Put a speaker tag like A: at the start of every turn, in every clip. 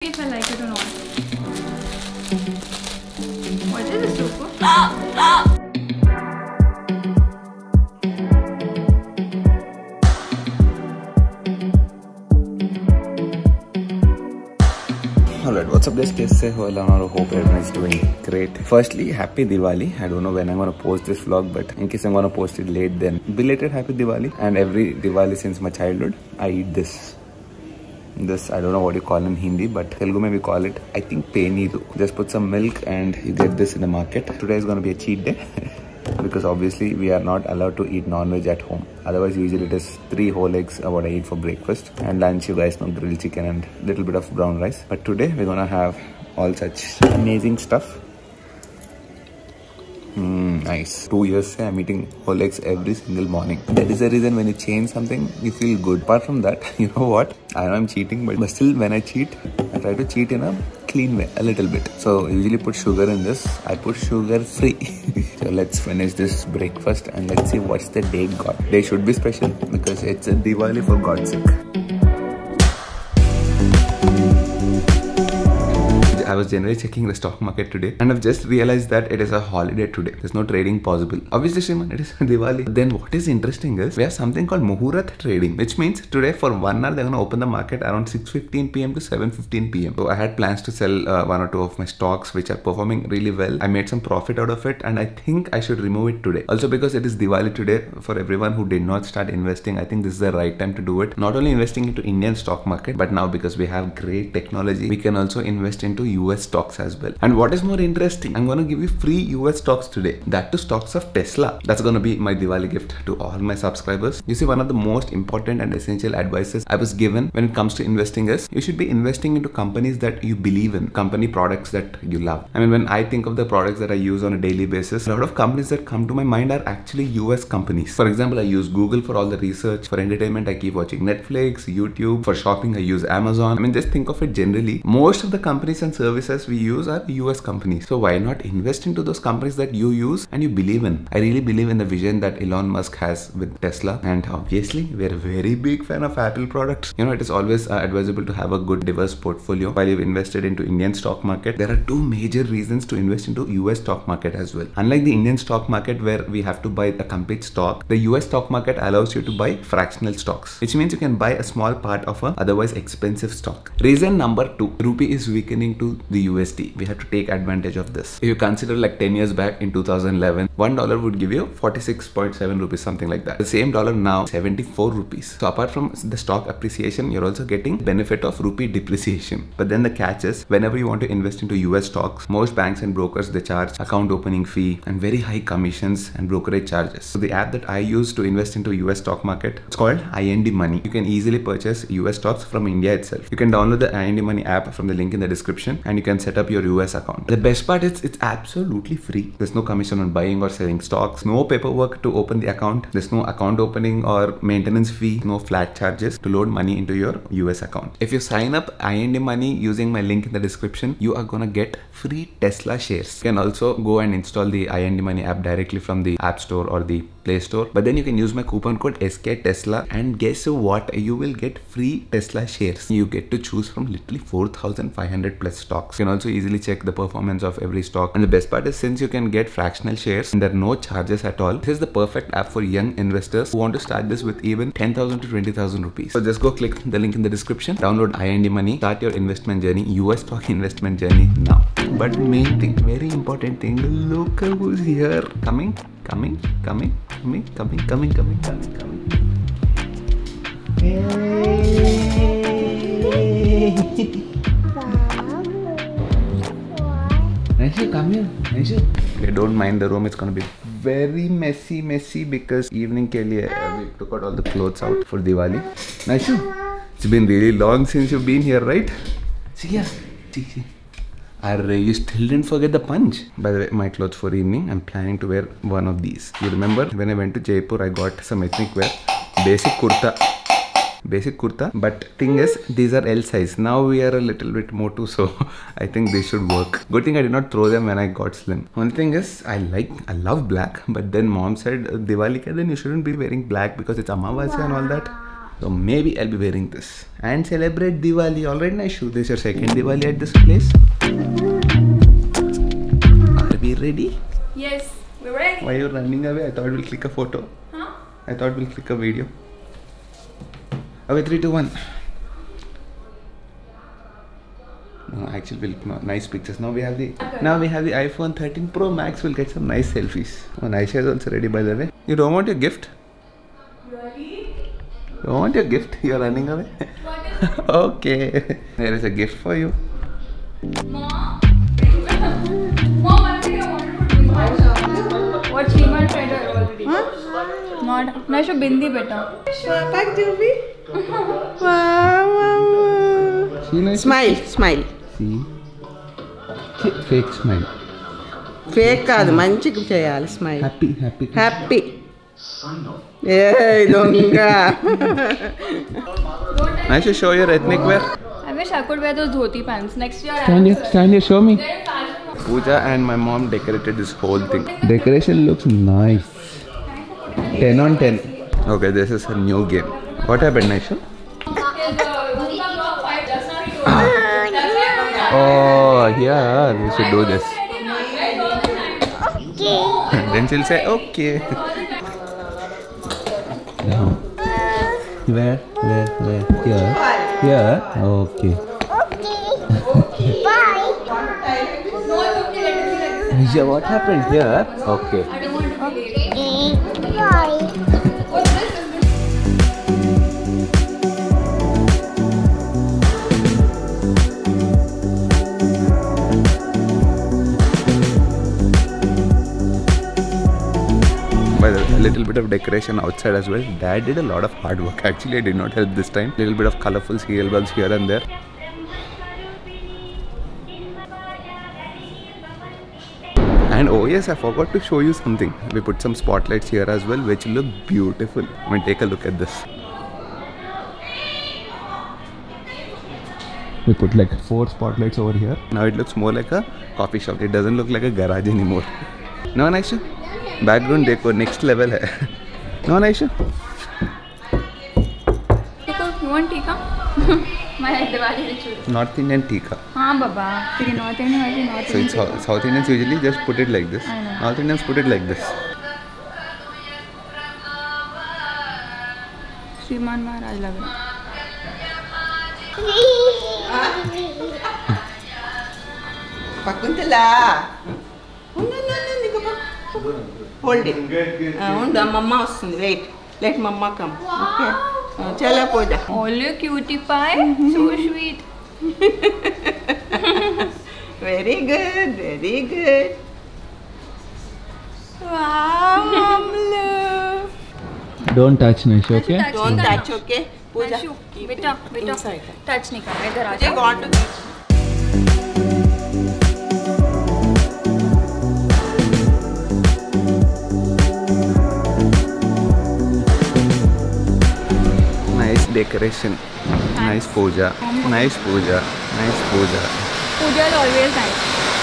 A: if I like it or not. What is this, Rupu?
B: Alright, what's up guys? Kaise ho? I hope everyone is doing great. Firstly, happy Diwali. I don't know when I'm gonna post this vlog, but in case I'm gonna post it late, then belated happy Diwali. And every Diwali since my childhood, I eat this. I don't know what you call in Hindi, but Telugu mein we call it, I think, penidu. Just put some milk and you get this in the market. Today is gonna be a cheat day. Because obviously we are not allowed to eat non-veg at home. Otherwise usually it is 3 whole eggs what I eat for breakfast, and lunch you guys know, grilled chicken and little bit of brown rice. But today we're gonna have all such amazing stuff. Nice. 2 years I'm eating whole eggs every single morning. That is the reason when you change something, you feel good. Apart from that, you know what? I know I'm cheating, but still when I cheat, I try to cheat in a clean way, a little bit. So I usually put sugar in this. I put sugar free. So let's finish this breakfast and let's see what's the day got. Day should be special because it's a Diwali for God's sake. I was generally checking the stock market today and I've just realized that it is a holiday today. There's no trading possible. Obviously, Shriman, it is Diwali. But then what is interesting is we have something called Muhurat trading, which means today for 1 hour they're going to open the market around 6:15 p.m. to 7:15 p.m. So I had plans to sell 1 or 2 of my stocks which are performing really well. I made some profit out of it and I think I should remove it today. Also because it is Diwali today, for everyone who did not start investing, I think this is the right time to do it. Not only investing into Indian stock market, but now because we have great technology, we can also invest into US stocks as well. And what is more interesting, I'm going to give you free US stocks today. That too stocks of Tesla. That's going to be my Diwali gift to all my subscribers. You see, one of the most important and essential advices I was given when it comes to investing is you should be investing into companies that you believe in, company products that you love. I mean, when I think of the products that I use on a daily basis, a lot of companies that come to my mind are actually US companies. For example, I use Google for all the research. For entertainment, I keep watching Netflix, YouTube. For shopping, I use Amazon. I mean, just think of it generally. Most of the companies and services we use are US companies. So why not invest into those companies that you use and you believe in? I really believe in the vision that Elon Musk has with Tesla, and obviously we're a very big fan of Apple products. You know, it is always advisable to have a good diverse portfolio. While you've invested into Indian stock market, there are 2 major reasons to invest into US stock market as well. Unlike the Indian stock market where we have to buy a complete stock, the US stock market allows you to buy fractional stocks, which means you can buy a small part of a otherwise expensive stock. Reason number 2, rupee is weakening to the USD. We have to take advantage of this. If you consider like 10 years back in 2011, $1 would give you 46.7 rupees, something like that. The same dollar now, 74 rupees. So apart from the stock appreciation, you're also getting benefit of rupee depreciation. But then the catch is, whenever you want to invest into US stocks, most banks and brokers, they charge account opening fee and very high commissions and brokerage charges. So the app that I use to invest into US stock market, it's called IND Money. You can easily purchase US stocks from India itself. You can download the IND Money app from the link in the description and you can set up your US account. The best part is it's absolutely free. There's no commission on buying or selling stocks, no paperwork to open the account, there's no account opening or maintenance fee, no flat charges to load money into your US account. If you sign up IND Money using my link in the description, you are gonna get free Tesla shares. You can also go and install the IND Money app directly from the App Store or the Play Store, but then you can use my coupon code SKTESLA and guess what? You will get free Tesla shares. You get to choose from literally 4,500 plus stocks. You can also easily check the performance of every stock, and the best part is, since you can get fractional shares and there are no charges at all, this is the perfect app for young investors who want to start this with even 10,000 to 20,000 rupees. So just go click the link in the description, download IND Money, start your investment journey, US stock investment journey now. But main thing, very important thing, look who's here. Coming. Hey. Naishu, come here. Naishu. Okay, don't mind the room. It's gonna be very messy because evening ke liye we took out all the clothes out for Diwali. Naishu, it's been really long since you've been here, right? See here. See. You still didn't forget the punch. By the way, my clothes for evening, I'm planning to wear one of these. You remember when I went to Jaipur, I got some ethnic wear, basic kurta, but thing is, these are L size. Now we are a little bit more too, so I think they should work. Good thing I did not throw them when I got slim. One thing is, I love black, but then mom said, Diwali ke din you shouldn't be wearing black because it's Amavasya and all that. So maybe I'll be wearing this and celebrate Diwali. Alright, Naishu, this is your second Diwali at this place. Are we ready?
A: Yes, we're ready.
B: Why are you running away? I thought we'll click a photo.
A: Huh?
B: I thought we'll click a video. Okay, 3, 2, 1. No, actually, we'll nice pictures. Now we have the iPhone 13 Pro Max. We'll get some nice selfies. Oh, Naisha is also ready, by the way. You don't want your gift?
A: Ready?
B: You don't want your gift? You're running away.
A: What is it?
B: Okay. There is a gift for you.
A: Mom? Mom, I think I wanted to do that. What Shriman tried already.
C: Huh?
A: Not. Naishu, bindi beta.
C: Pak Jubi. Wow.
B: See, Naisha?
C: Smile, smile.
B: See? Fake smile.
C: Fake కాదు మంచిగా చేయాలి smile
B: Happy.
C: Happy ఏ దొంగ
B: Naisha, show your ethnic wear.
A: I wish I could wear those dhoti pants. Next year,
B: Stand here, show me.
A: they're in fashion.
B: Pooja and my mom decorated this whole thing. Decoration looks nice. 10 on 10. Okay, this is a new game. What happened, Naisha? Oh, yeah, we should do this. Then she'll say, okay. Where? Here? Okay. Yeah, what happened here? Okay.
A: I don't want to be late. What's this?
B: By the way, a little bit of decoration outside as well. Dad did a lot of hard work. Actually, I did not help this time. Little bit of colorful serial bulbs here and there. And oh yes, I forgot to show you something. We put some spotlights here as well, which look beautiful. I mean, take a look at this. We put like 4 spotlights over here. Now it looks more like a coffee shop. It doesn't look like a garage anymore. No, Naisha? Background deco next level hai. No, Naisha?
A: You want tikka? My Diwali ritual.
B: North Indian tikka.
A: हाँ बाबा, ठीक है North Indian वाली North
B: So it's
A: Indian.
B: South Indians usually just put it like this.
A: I know.
B: North Indians put it like this.
A: श्रीमान महाराज लग रहा.
C: పక్కుంటలా hold it ఉండు అమ్మమ్మ వస్తుంది wait let mamma come okay చలో Pooja
A: All you cutie pie, so sweet.
C: Very good wow మమ్మలు
B: Don't touch, Naisha, okay?
C: Don't touch okay Pooja
A: Naishu, बेटा touch नहीं करना इधर आ
C: పూజ
A: जा.
C: Want to
B: Nice decoration. Nice puja. Nice puja.
A: Puja is always nice.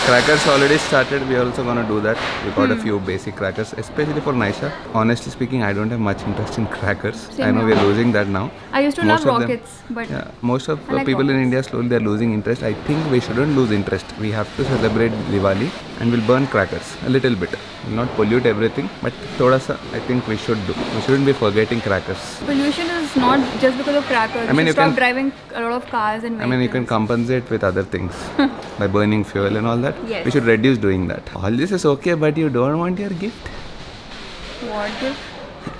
B: Crackers already started. We are also gonna do that. We got a few basic crackers, especially for Naisha. Honestly speaking, I don't have much interest in crackers.
A: Same
B: I know
A: here.
B: we're losing that now.
A: I used to
B: Most
A: love
B: of them-
A: rockets, but
B: Yeah, most of
A: I like
B: people in
A: rockets.
B: India slowly they're losing interest. I think we shouldn't lose interest. We have to celebrate Diwali and we'll burn crackers a little bit. We'll not pollute everything, but thoda sa I think we should do. We shouldn't be forgetting crackers.
A: pollution is not just because of crackers.
B: I mean,
A: you
B: you
A: stop
B: can-
A: driving a lot of cars and
B: I mean, you can
A: vehicles.
B: compensate with other things by burning fuel and all that.
A: Yes.
B: We should reduce doing that. All this is okay, but you don't want your gift.
A: What gift?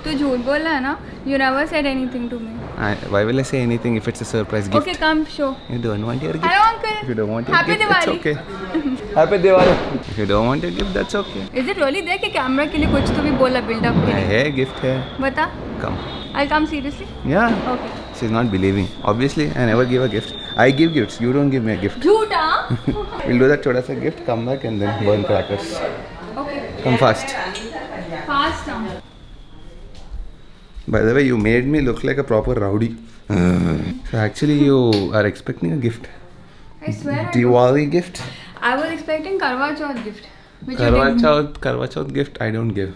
A: तू झूठ बोल रहा है ना? You never said anything to me.
B: Why will I say anything if it's a surprise gift?
A: Okay, come show.
B: You don't want your gift.
A: Hello, uncle.
B: If you don't want your
A: Happy
B: gift, that's
A: Diwali.
B: okay. Happy Diwali. If you don't want your gift, that's okay.
A: Is it really there कि camera के लिए कुछ तो भी बोला build-up के लिए?
B: Hey, gift hai.
A: बता.
B: Come.
A: I'll come seriously.
B: Yeah.
A: Okay.
B: She's not believing. Obviously, I never give a gift. I give gifts. You don't give me a gift.
A: झूठा.
B: We'll do that choda sa gift, come back and then burn crackers.
A: Okay.
B: Come fast.
A: Fast now.
B: By the way, you made me look like a proper rowdy. So actually, you are expecting a gift.
A: I swear.
B: Diwali gift.
A: I was expecting Karwa Chauth gift. Which you didn't.
B: Karwa Chauth gift. I don't give.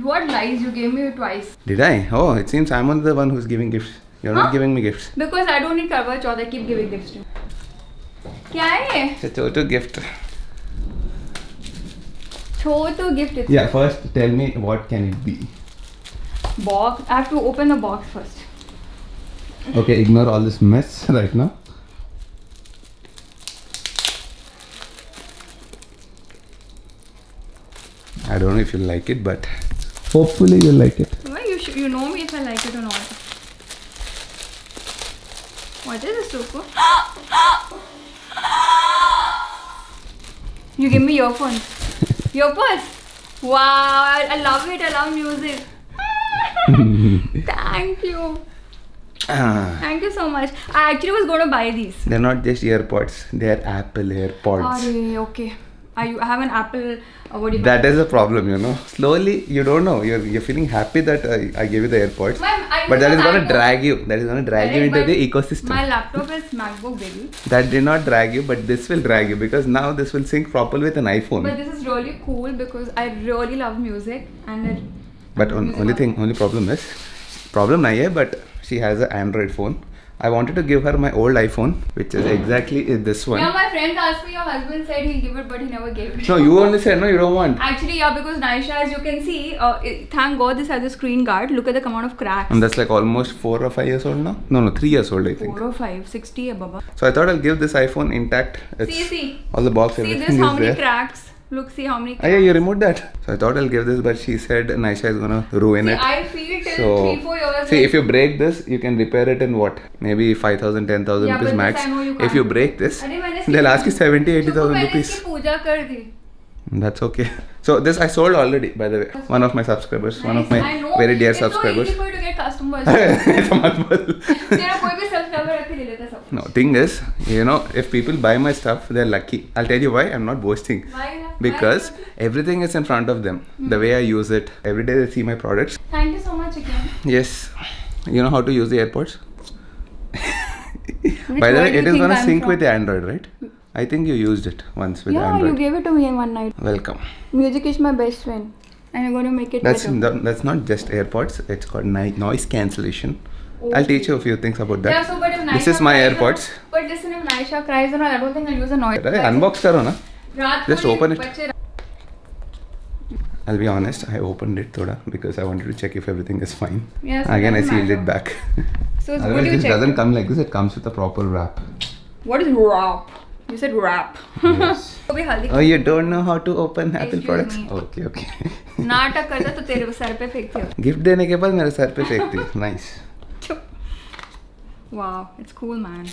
A: What lies? You gave me twice.
B: Did I? Oh, it seems I'm the one who's giving gifts. You're not giving me gifts.
A: Because I don't need Karwa Chauth. I keep giving gifts to you. क्या है ये?
B: It's a Chotu gift.
A: Chotu gift. It's
B: Yeah, first tell me what can it be.
A: box. I have to open the box first.
B: Okay, ignore all this mess right now. I don't know if you like it, but hopefully you like it.
A: Well, you know me if I like it or not. What is this, Suku? You give me earphones. Earphones? Wow, I love it. I love music. Thank you. Thank you so much. I actually was going to buy these.
B: They're not just earpods, they're Apple AirPods.
A: Arey, okay. I have an Apple. What do you
B: That is the problem, you know. Slowly, you don't know. You're feeling happy that I gave you the AirPods, but that is gonna drag you. That is gonna drag you into the ecosystem.
A: My laptop is MacBook, baby.
B: That did not drag you, but this will drag you because now this will sync properly with an iPhone.
A: But this is really cool because I really love music and.
B: But only problem nahi hai, but she has an Android phone. I wanted to give her my old iPhone, which is exactly this one.
A: Yeah, my friends asked me, your husband said he'll give it, but he never gave it.
B: No, you only said no, you don't want.
A: Actually, yeah, because Naisha, as you can see, thank God this has a screen guard. Look at the amount of cracks.
B: And that's like almost 4 or 5 years old now? No, 3 years old, I think.
A: 4 or 5, 60 baba.
B: So I thought I'll give this iPhone intact.
A: See.
B: All the box,
A: See
B: everything
A: this,
B: is
A: how many
B: there.
A: cracks. Look, see how many cracks.
B: Oh, yeah, you removed that. So I thought I'll give this, but she said Naisha is gonna ruin it.
A: I feel till
B: So,
A: 3-4 years.
B: see, if you break this, you can repair it in what? Maybe 5,000, 10,000
A: Yeah,
B: rupees
A: but this
B: max.
A: I know you
B: If you
A: can't.
B: break this,
A: अरे मैंने इसकी-
B: they'll ask you 70, 80,000
A: मैंने
B: rupees.
A: इसकी पूजा कर दी.
B: That's okay. So this I sold already, by the way. One of my subscribers, one of my
A: I know,
B: very dear
A: it's
B: subscribers.
A: so easy for you to get customers.
B: It's a multiple.
A: तेरा कोई भी subscriber रख के ले लेता सब.
B: No, thing is, you know, if people buy my stuff, they're lucky. I'll tell you why. I'm not boasting.
A: Why?
B: Because everything is in front of them. The way I use it, every day they see my products.
A: Thank you so much again.
B: Yes, you know how to use the AirPods.
A: Which
B: By the
A: word
B: way,
A: do you
B: it is
A: think
B: gonna
A: I'm
B: sync
A: from?
B: with the Android, right? I think you used it once with
A: Yeah,
B: Android.
A: you gave it to me in one night.
B: Welcome.
A: Music is my best friend, and you're going to make it better.
B: That's not just AirPods. It's called noise cancellation. I'll teach you a few things about that.
A: Yeah, so but if
B: This
A: Naisha
B: is my
A: cries
B: AirPods.
A: But listen, if Naisha cries or not, I don't think I'll use a noise.
B: Right, unbox karo na.
A: रात
B: Just
A: को
B: open it.
A: बच्चे-
B: I'll be honest, I opened it thoda because I wanted to check if everything is fine.
A: Yes,
B: Again, I
A: doesn't
B: sealed
A: matter.
B: it back.
A: So it's
B: Otherwise,
A: good you
B: this
A: check.
B: doesn't come like this. It comes with a proper wrap.
A: What is wrap? You said wrap.
B: Yes.
A: अभी हल्दी
B: Oh, you don't know how to open Apple
A: Excuse
B: products?
A: me.
B: Okay, okay.
A: नाटक करता तो तेरे sir पे फेंकती हो.
B: Gift देने के बाद मेरे सर पे फेंकती. Nice.
A: Wow, it's cool, man.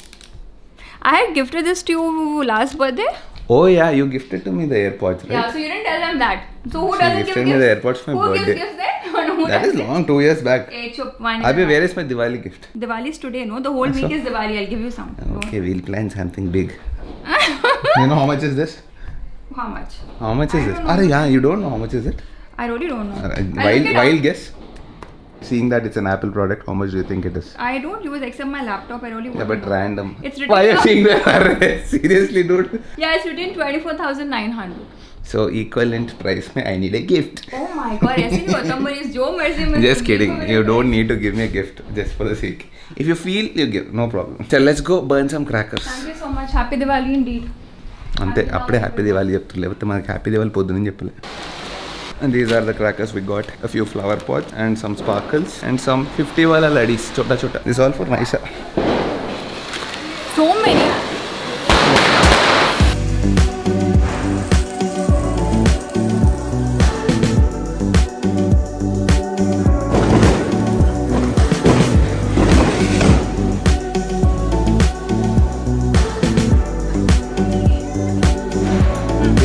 A: I had gifted this to you last birthday.
B: Oh yeah, you gifted to me the AirPods, right?
A: Yeah, so you didn't tell them that. So who
B: She
A: doesn't give
B: gifted me
A: gifts?
B: the AirPods for my
A: Who
B: birthday.
A: gives gifts then? Who
B: That is
A: doesn't?
B: long, 2 years back.
A: Hey, chup, one
B: Abhi, where is my Diwali gift?
A: Diwali is today, no? The whole
B: So?
A: week is Diwali. I'll give you some.
B: Okay, we'll plan something big. You know how much is this?
A: How much?
B: How much is
A: I
B: this?
A: don't know.
B: Arey, yeah, you don't know how much is it?
A: I really don't know. I'll look it
B: Wild
A: up.
B: guess. Seeing that it's an Apple product, how much do you think it is?
A: I don't use except my laptop. I really
B: Yeah,
A: won't
B: but
A: know.
B: random.
A: It's written
B: Why are you
A: down.
B: seeing that? Arey, seriously, dude.
A: Yeah, it's written 24,900.
B: So equivalent price में I need a gift.
A: Oh my god, ऐसे नहीं होता मरीज जो मर्जी में
B: Just kidding. You don't need to give me a gift just for the sake. If you feel, you give. No problem. So let's go burn some crackers.
A: Thank you so much. Happy Diwali indeed.
B: అంతే అప్పుడే happy Diwali చెప్తున్నారు లేకపోతే మనకి happy Diwali పొద్దునని చెప్పలే. And these are the crackers we got. A few flower pots and some sparkles and some 50 wala laddies. Chota chota. This is all for Naisha.
A: So many.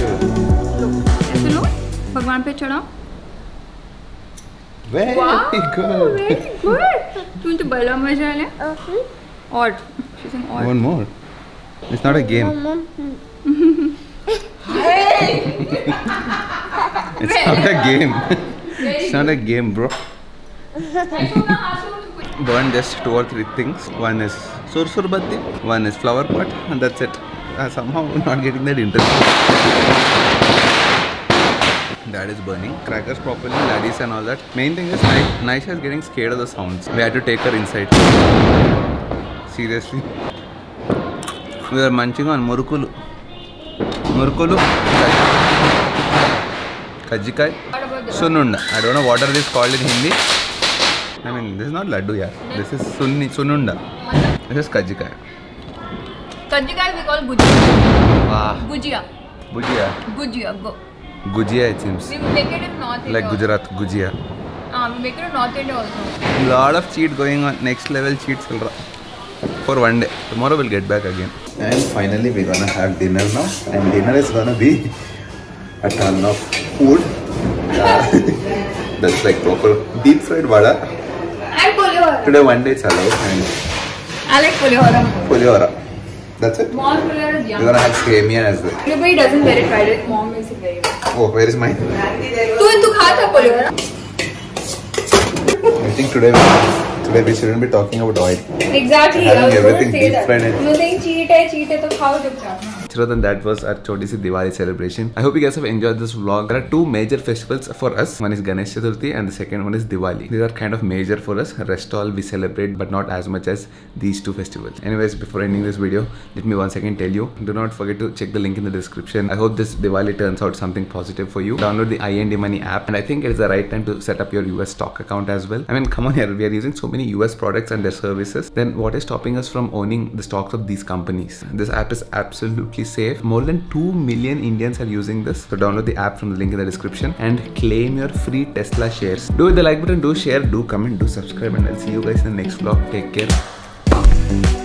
A: ऐसे लो भगवान पे चढ़ाओ.
B: Very
A: Wow,
B: good.
A: very good. तूने तो बड़ा मजा लिया. Odd. She's saying odd.
B: One more. It's not a game. It's not a game. It's not a game, bro. Burn just 2 or 3 things. One is sursur batti, one is flower pot, and that's it. Somehow not getting that interesting. That is burning. Crackers properly, laddies and all that. Main thing is Naisha is getting scared of the sounds. We had to take her inside. Seriously. We are munching on murukulu. Murukulu. Kajjikai. Sununda. I don't know what are these called in Hindi. I mean, this is not laddu, yeah. This is sununda. This is kajjikai.
A: Kajjikai we call gujia.
B: Wow.
A: Gujia.
B: Gujia.
A: Gujia. Go.
B: Gujia, it seems.
A: We make it in North India.
B: Like Gujarat, Gujia.
A: We make it in North India also.
B: Lot of cheat going on. Next level cheats for one day. Tomorrow we'll get back again. And finally we're gonna have dinner now. And dinner is gonna be a ton of food. That's like proper deep fried vada.
A: And pulihora.
B: Today one day it's allowed. And
A: I like pulihora.
B: pulihora. That's it.
A: Mom's pulihora is yum.
B: We're gonna have semia as well.
A: Everybody doesn't wear it fried. Mom makes it very well.
B: Oh, where is mine?
A: Tu kha tha pulihora?
B: I think today we shouldn't be talking about oil.
A: Exactly.
B: Having
A: I was going
B: everything
A: to say
B: deep
A: that.
B: fried.
A: You saying cheat hai, to khao chupchap.
B: Other than that was our Choti Si Diwali celebration. I hope you guys have enjoyed this vlog. There are two major festivals for us. One is Ganesh Chaturthi and the second one is Diwali. These are kind of major for us. Rest all we celebrate, but not as much as these two festivals. Anyways, before ending this video, let me once again tell you, do not forget to check the link in the description. I hope this Diwali turns out something positive for you. Download the IND Money app, and I think it is the right time to set up your US stock account as well. I mean, come on here, we are using so many US products and their services. Then what is stopping us from owning the stocks of these companies? This app is absolutely safe. More than 2 million Indians are using this. So download the app from the link in the description and claim your free Tesla shares. Do hit the like button, do share, do comment, do subscribe, and I'll see you guys in the next vlog. Take care.